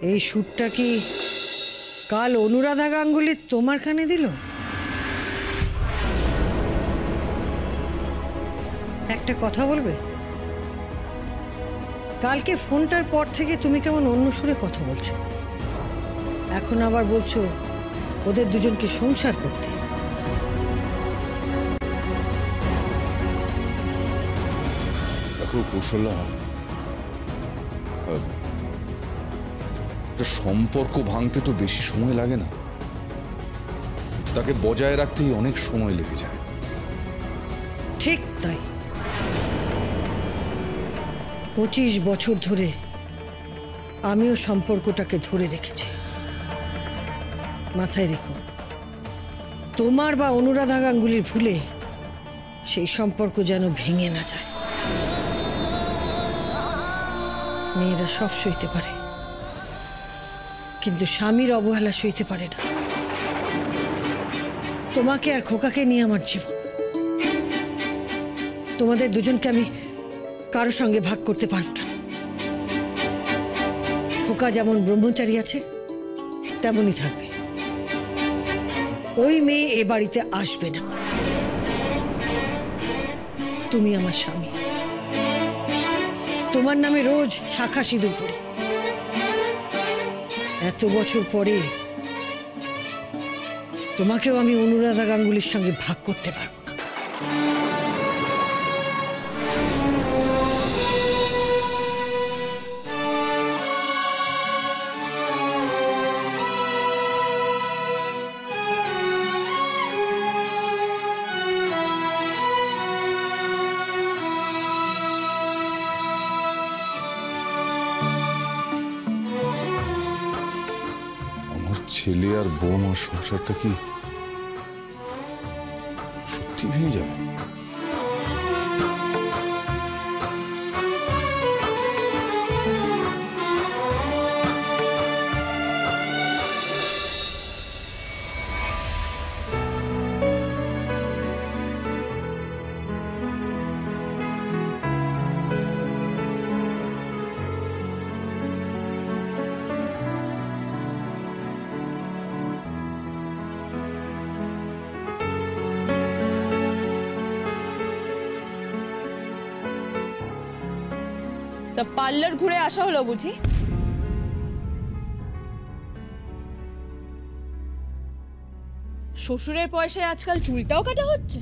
এই সুরটা কি কাল অনুরাধা গাঙ্গুলি তোমার কানে দিল? একটা কথা বলবে? কালকে ফোনটার পর থেকে তুমি কেমন অন্য সুরে কথা বলছো। এখন আবার বলছো ওদের দুজনকে সংসার করতে। দেখো কৌশলা, সম্পর্ক ভাঙতে তো বেশি সময় লাগে না, তাকে বজায় রাখতেই অনেক সময় লেগে যায়। ঠিক তাই। 25 বছর ধরে আমিও সম্পর্কটাকে ধরে রেখেছি। মাথায় রেখো, তোমার বা অনুরাধা গাঙ্গুলির ভুলে সেই সম্পর্ক যেন ভেঙে না যায়। মেয়েরা সব সইতে পারে, কিন্তু স্বামীর অবহেলা সইতে পারে না। তোমাকে আর খোকাকে নিয়ে আমার জীবন। তোমাদের দুজনকে আমি কারো সঙ্গে ভাগ করতে পারব না। খোকা যেমন ব্রহ্মচারী আছে তেমনই থাকবে। ওই মেয়ে এ বাড়িতে আসবে না। তুমি আমার স্বামী, তোমার নামে রোজ শাখা সিঁদুর পড়ি। এত বছর পরে তোমাকেও আমি অনুরাধা গাঙ্গুলির সঙ্গে ভাগ করতে পারবো না। ছেলে আর বৌমার সংসারটা কি সত্যি ভেঙে যাবে? তা পার্লার ঘুরে আসা হলো বুঝি? শ্বশুরের পয়সায় আজকাল চুলটাও কাটা হচ্ছে।